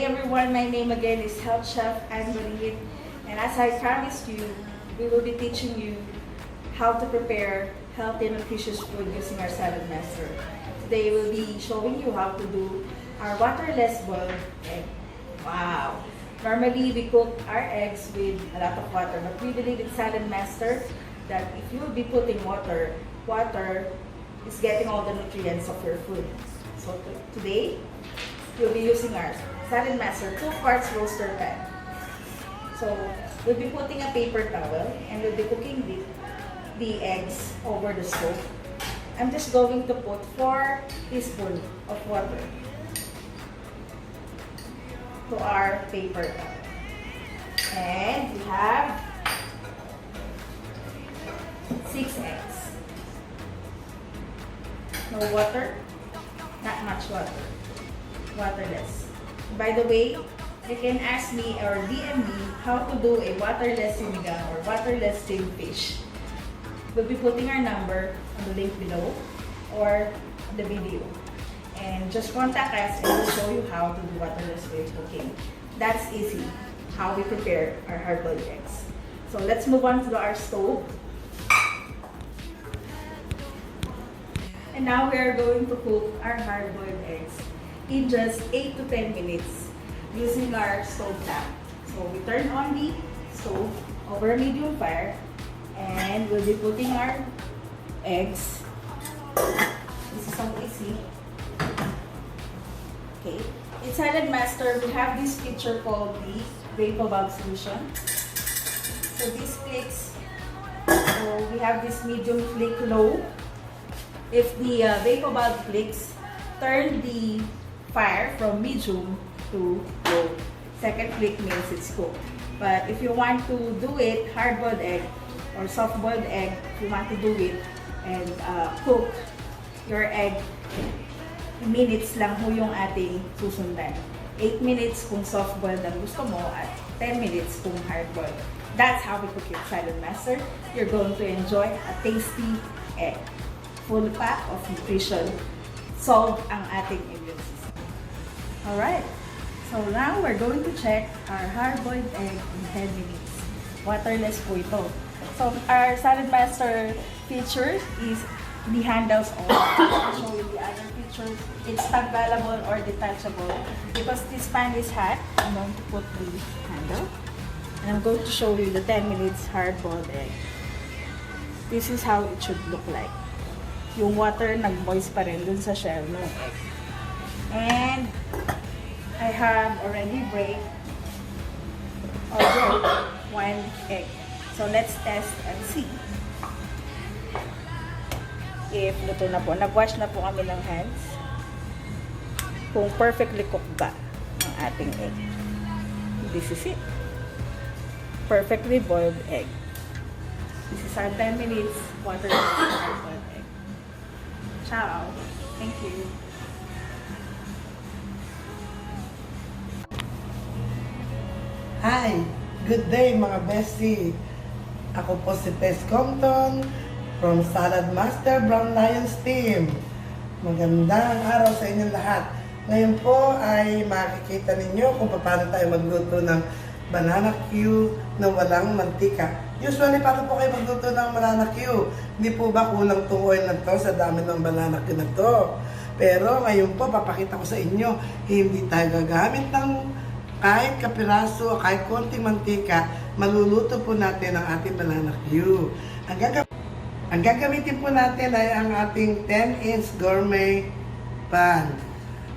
Hey everyone, my name again is Health Chef Anne-Marie, and as I promised you, we will be teaching you how to prepare healthy and nutritious food using our Saladmaster. Today we'll be showing you how to do our waterless boiled egg. Wow! Normally we cook our eggs with a lot of water, but we believe in Saladmaster that if you will be putting water is getting all the nutrients of your food. So today, we'll be using our Saladmaster 2 quarts roaster pan. So we'll be putting a paper towel and we'll be cooking the eggs over the stove. I'm just going to put 4 teaspoons of water to our paper towel. And we have 6 eggs. No water, not much water, waterless. By the way, you can ask me or DM me how to do a waterless sinigang or waterless steamed fish. We'll be putting our number on the link below or the video. And just contact us and we'll show you how to do waterless way cooking. That's easy, how we prepare our hard-boiled eggs. So let's move on to our stove. And now we are going to cook our hard-boiled eggs in just 8 to 10 minutes using our stove top. So we turn on the stove over a medium fire and we'll be putting our eggs. This is so easy. Okay. In Saladmaster, we have this feature called the Vapor solution. So this clicks, so we have this medium flick low. If the vapor bulb clicks, turn the fire from medium to low. Second click means it's cooked. But if you want to do it, hard-boiled egg or soft-boiled egg, if you want to do it and cook your egg, minutes lang ho yung ating susundan. 8 minutes kung soft-boiled ang gusto mo at 10 minutes kung hard-boiled. That's how we cook your Saladmaster. You're going to enjoy a tasty egg. Full pack of nutrition, solve ang ating immune system. Alright, so now we're going to check our hard-boiled egg in 10 minutes. Waterless po ito. So our Saladmaster feature is the handles on. I'll show you the other features. It's togglable or detachable. Because this pan is hot, I'm going to put the handle. And I'm going to show you the 10 minutes hard-boiled egg. This is how it should look like. Yung water nag-moist pa rin dun sa shell ng egg. And I have already break 1 egg. So let's test and see if luto na po. Nag-wash na po kami ng hands. Kung perfectly cooked ba ang ating egg. This is it. Perfectly boiled egg. This is our 10 minutes waterless hard-boiled egg. Ciao. Thank you. Hi! Good day mga bestie! Ako po si Tess Compton from Saladmaster Brown Lions Team. Magandang araw sa inyong lahat. Ngayon po ay makikita ninyo kung paano tayo magluto ng banana Q na walang mantika. Usually, paano po kayo magluto ng banana Q? Hindi po ba kulang itong oil na to sa dami ng banana Q na to? Pero ngayon po, papakita ko sa inyo, hindi tayo gagamit ng kahit kapiraso, kahit konting mantika, maluluto po natin ang ating banana Q. Ang gagamitin po natin ay ang ating 10-inch gourmet pan.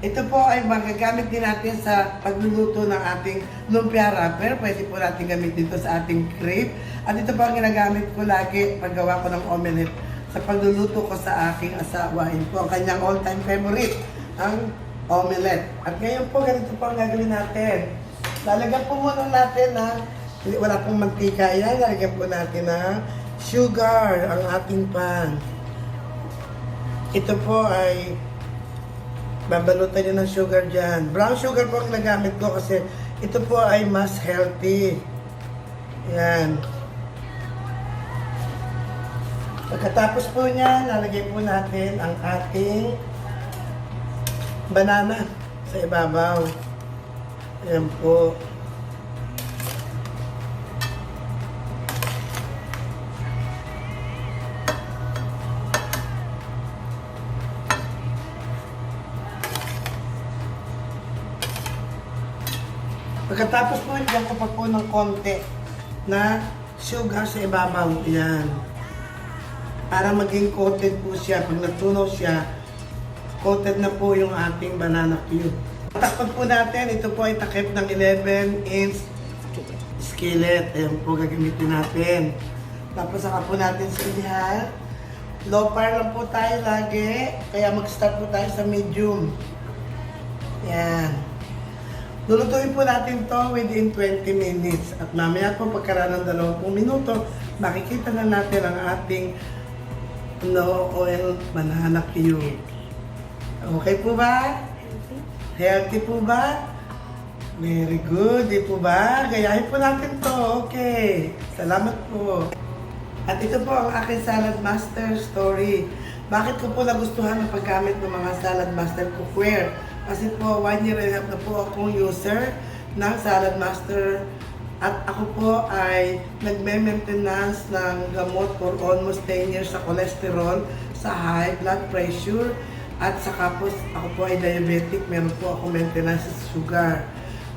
Ito po ay magagamit din natin sa pagluluto ng ating lumpia wrapper. Pwede po natin gamitin ito sa ating crepe. At ito po ang ginagamit ko lagi paggawa ko ng omelette sa pagluluto ko sa aking asawa. Ito po ang kanyang all-time favorite, ang omelette. At ngayon po, ganito po ang gagawin natin. Lalagyan po muna natin ng, wala pong mantika yan, lalagyan po natin ng sugar, ang ating pan. Ito po ay babalutan nyo ng sugar dyan. Brown sugar po ang nagamit ko kasi ito po ay mas healthy. Yan. Pagkatapos po niya, lalagay po natin ang ating banana sa ibabaw. Ayan po. Pagkatapos po, lagyan ko pa po ng konti na sugar sa ibabaw. Ayan. Para maging coated po siya. Pag natunaw siya, coated na po yung ating banana cube. Takpan po natin. Ito po ay takip ng 11-inch skillet. Ayan po gagamitin natin. Tapos saka po natin silihan. Low fire lang po tayo lagi. Kaya mag-start po tayo sa medium. Ayan. Lulutuin po natin to within 20 minutes. At mamaya po pagkaraan ng 20 minuto, makikita na natin ang ating no oil banana cube. Okay po ba? Healthy po ba? Very good. Di po ba? Gayahin po natin to. Okay. Salamat po. At ito po ang aking Saladmaster story. Bakit ko po nagustuhan ang paggamit ng mga Saladmaster cookware? Kasi po, 1 year and a half na po akong user ng Saladmaster. At ako po ay nagme-maintenance ng gamot for almost 10 years sa cholesterol, sa high blood pressure, at saka po ako po ay diabetic, meron po ako maintenance sa sugar.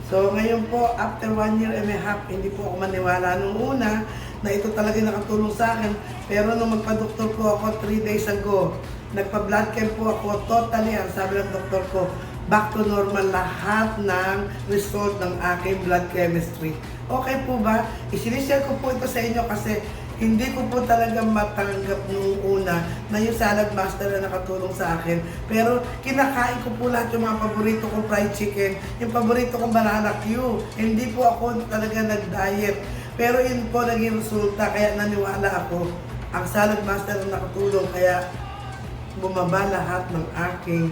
So ngayon po, after 1 year and a half, hindi po ako maniwala nung una na ito talaga nakatulong sa akin. Pero nung magpa-doktor po ako 3 days ago, nagpa-blood chem po ako, totally, ang sabi ng doktor ko, back to normal lahat ng result ng aking blood chemistry. Okay po ba? Isinishare ko po ito sa inyo kasi hindi ko po talaga matanggap nung una na yung Saladmaster na nakatulong sa akin. Pero kinakain ko po lahat yung mga paborito kong fried chicken, yung paborito kong banana cue. Hindi po ako talaga nag-diet. Pero yun po naging resulta, kaya naniwala ako. Ang Saladmaster na nakatulong, kaya bumaba lahat ng aking,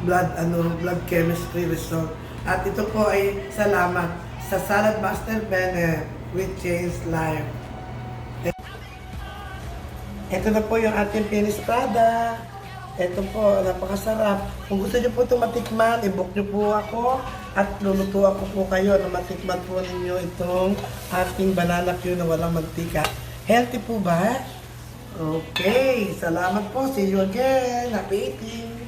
blood chemistry result. At ito po ay salamat sa Saladmaster Bennett with Changed Life. Ito na po yung ating finished product. Ito po, napakasarap. Kung gusto niyo po itong matikman, i-book niyo po ako at lulutuan ko po kayo na matikman po ninyo itong ating banana cue na walang mantika. Healthy po ba? Okay, salamat po. See you again. Happy eating.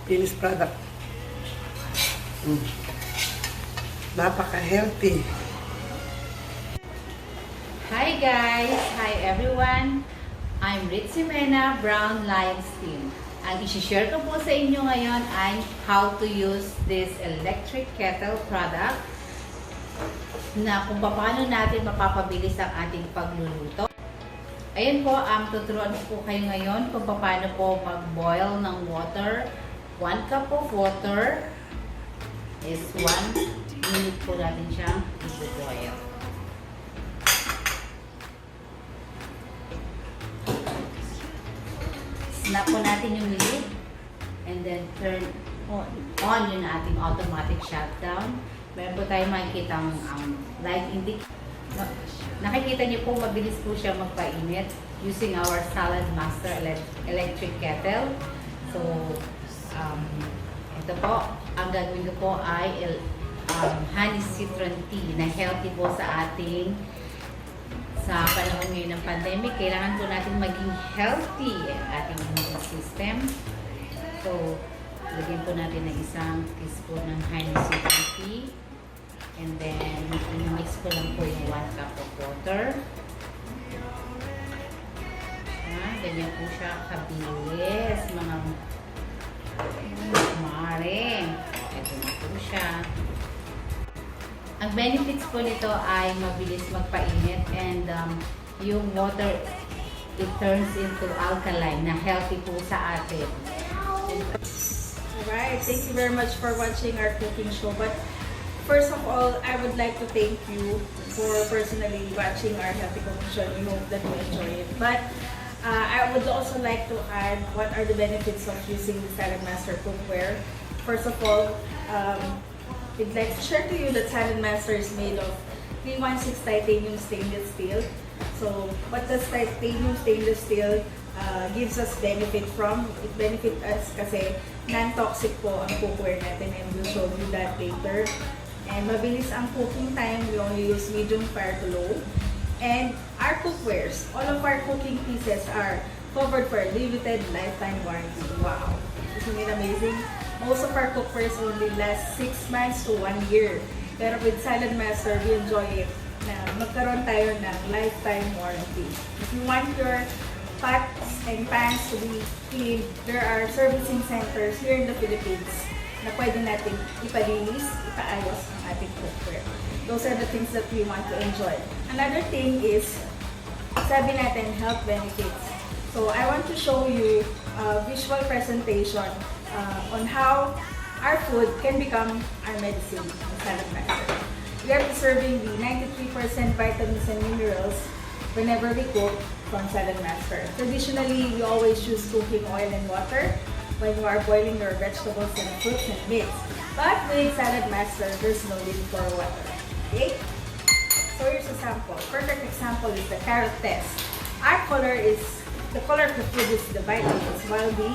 Finished product. Napaka-healthy. Hi guys! Hi everyone! I'm Ritzy Mena, Brown Lions Team. Ang isi-share ko po sa inyo ngayon ay how to use this electric kettle product na kung paano natin mapapabilis ang ating pagluluto. Ayun po, tuturuan ko po kayo ngayon kung paano po mag-boil ng water. 1 cup of water is 1 minute po natin siyang i-boil. Snap po natin yung lid and then turn on yung ating automatic shutdown. Meron po tayo makikita ang light indicator. Nakikita niyo po mabilis po siya magpainit using our Saladmaster electric kettle. So, ito po, ang gagawin ko po ay honey citron tea na healthy po sa ating sa panahon ngayon ng pandemic. Kailangan po natin maging healthy ang ating immune system. So, lagyan po natin ng 1 teaspoon ng honey citron tea. And then, mix ko lang po yung 1 cup of water. Ganyan po siya kabilis, mga mare. Ito na po siya. Ang benefits po nito ay mabilis magpainit and yung water, it turns into alkaline na healthy po sa atin. Alright, thank you very much for watching our cooking show. But first of all, I would like to thank you for personally watching our healthy cooking show. We hope that you enjoy it. But I would also like to add what are the benefits of using the Saladmaster cookware. First of all, we'd like to share to you that Saladmaster is made of 316 titanium stainless steel. So, what does titanium stainless steel gives us benefit from? It benefits us kasi non-toxic po ang cookware natin, and we'll show you that later. And mabilis ang cooking time. We only use medium fire to low. And our cookwares, all of our cooking pieces are covered for a limited lifetime warranty. Wow! Isn't it amazing? Most of our cookwares only last 6 months to 1 year. Pero with Saladmaster, we enjoy it na magkaroon tayo ng lifetime warranty. If you want your pots and pans to be clean, there are servicing centers here in the Philippines na pwede natin ipalinis, ipaayos ang ating cookware. Those are the things that we want to enjoy. Another thing is, sabi natin, health benefits. So I want to show you a visual presentation on how our food can become our medicine in Saladmaster. We are preserving the 93% vitamins and minerals whenever we cook from Saladmaster. Traditionally, we always use cooking oil and water when you are boiling your vegetables and fruits and meats. But with Saladmaster, there's no need for water. Okay? So here's a sample. Perfect example is the carrot test. Our color is, the color of the food is the vitamins, while the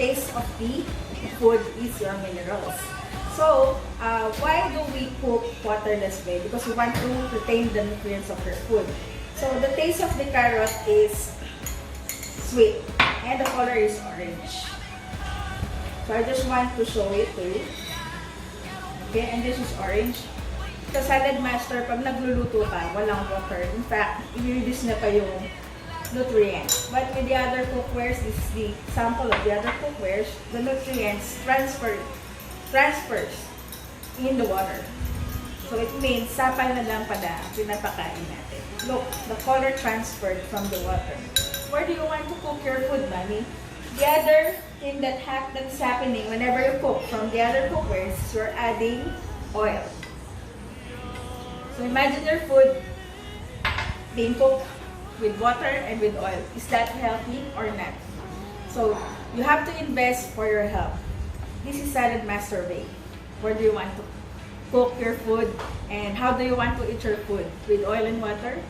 taste of the food is your minerals. So, why do we cook waterless way? Because we want to retain the nutrients of your food. So, the taste of the carrot is sweet, and the color is orange. So, I just want to show it to you. Okay, and this is orange. Sa Saladmaster, pag nagluluto ka, walang water. In fact, i-reduce na pa yung nutrients. But with the other cookwares, this is the sample of the other cookwares, the nutrients transfers in the water. So it means sapal na lang pala ang pinapakain natin. Look, the color transferred from the water. Where do you want to cook your food, Mommy? The other thing that's happening whenever you cook from the other cookwares is you're adding oil. So imagine your food being cooked with water and with oil. Is that healthy or not? So you have to invest for your health. This is Saladmaster way. Where do you want to cook your food, and how do you want to eat your food? With oil and water,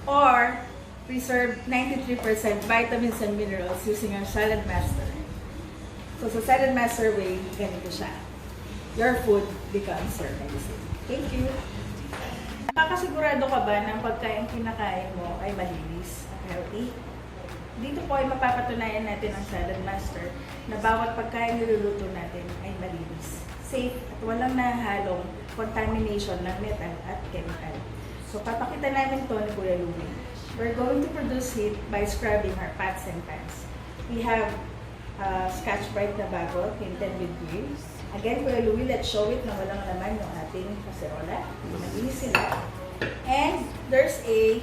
or preserve 93% vitamins and minerals using our Saladmaster. So sa Saladmaster way, ganito siya. Your food becomes your medicine. Thank you. Nakakasigurado ka ba na ang pagkain kinakain mo ay malinis at healthy? Dito po ay mapapatunayan natin ang Saladmaster na bawat pagkain niluluto natin ay malinis, safe at walang nahalong contamination ng metal at chemical. So papakita namin ito ni Kuya Louie. We're going to produce it by scrubbing our pots and pans. We have Scotch Brite na bago, tinted with green. Again, Kuya Louie, let's show it na walang laman yung ating kaserola. Malinis sila. And there's a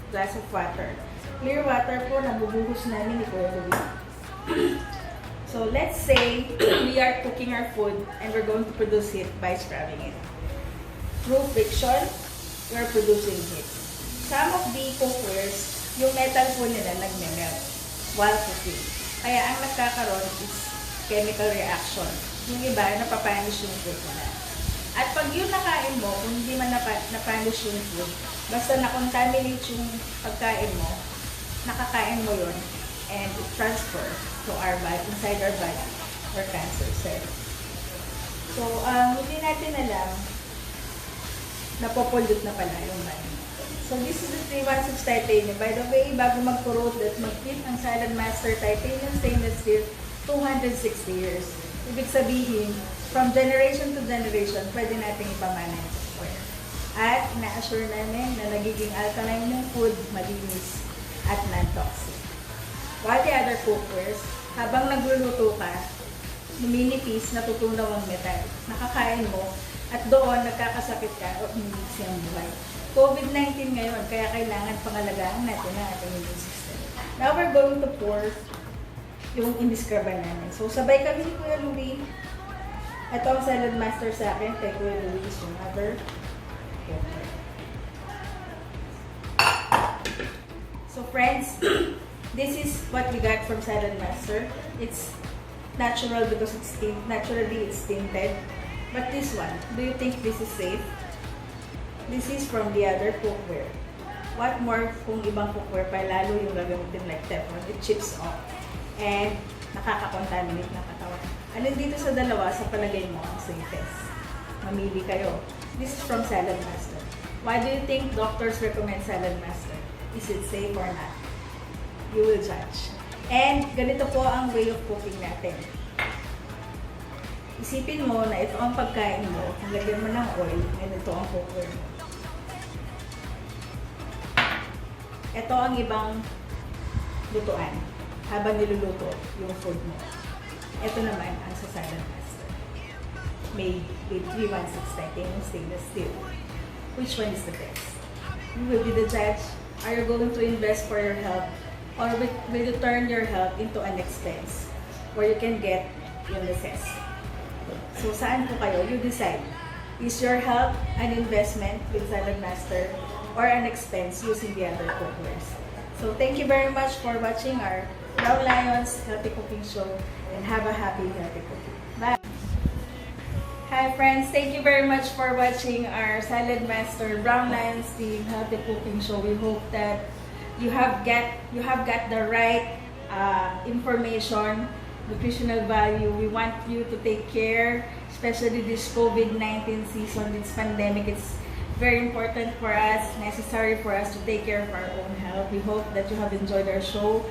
glass of water. Clear water po na bubuhos namin ni Kuya Louie. So let's say we are cooking our food and we're going to produce it by scrubbing it. Through friction, we're producing heat. Some of the cookwares, yung metal po nila nagme-melt while cooking. Kaya ang nagkakaroon is chemical reaction. Yung iba, napapanish yung food nila. At pag yun nakain mo, kung hindi man napanish yung food, basta na-contaminate yung pagkain mo, nakakain mo yun, and it transfer to our body, inside our body, or cancer cells. So, hindi natin alam, napopollute na pala yung body. So, this is the 316 titanium. By the way, bago mag-corrode at mag-fit ang Saladmaster titanium stainless steel, 260 years. Ibig sabihin, from generation to generation, pwede natin ipamana yung cookware. At ina-assure namin na nagiging alkaline yung food, malinis at non-toxic. While the other cookwares, habang nagluluto ka, luminipis, natutunaw ang metal. Nakakain mo, at doon nagkakasakit ka o umibig siyang buhay. COVID-19 ngayon, kaya kailangan pangalagaan natin ang ating immune system. Now we're going to pour yung in-describe namin. So, sabay kami ni Kuya Louie. Ito ang Saladmaster sa akin. Kay Kuya Louie is yung other. So, friends, this is what we got from Saladmaster. It's natural because it's tinted. But this one, do you think this is safe? This is from the other cookware. What more kung ibang cookware pa, lalo yung gagamitin like Teflon, it chips off. And nakaka-contaminate na katawan. Alin dito sa dalawa, sa palagay mo, ang safest? Mamili kayo. This is from Saladmaster. Why do you think doctors recommend Saladmaster? Is it safe or not? You will judge. And ganito po ang way of cooking natin. Isipin mo na ito ang pagkain mo, lagyan mo ng oil, and ito ang cookware mo. Ito ang ibang lutuan habang niluluto yung food mo. Ito naman ang sa Saladmaster. Made with 316 titanium stainless steel. Which one is the best? You will be the judge. Are you going to invest for your health? Or will you turn your health into an expense where you can get illnesses? So saan po kayo? You decide. Is your health an investment with Saladmaster or an expense using the other cookwares? So thank you very much for watching our Brown Lions Healthy Cooking Show and have a happy healthy cooking. Bye! Hi friends, thank you very much for watching our Saladmaster Brown Lions Team Healthy Cooking Show. We hope that you have got the right information, nutritional value. We want you to take care, especially this COVID-19 season, this pandemic. It's very important for us, necessary for us to take care of our own health. We hope that you have enjoyed our show.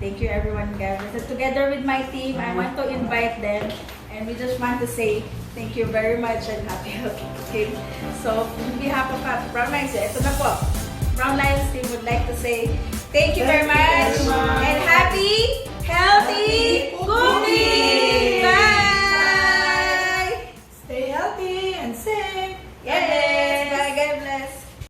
Thank you everyone gathered. So together with my team, I want to invite them and we just want to say thank you very much and happy healthy cooking. So on behalf of Brown Lions, ito na po. Brown Lions team would like to say thank you very much and happy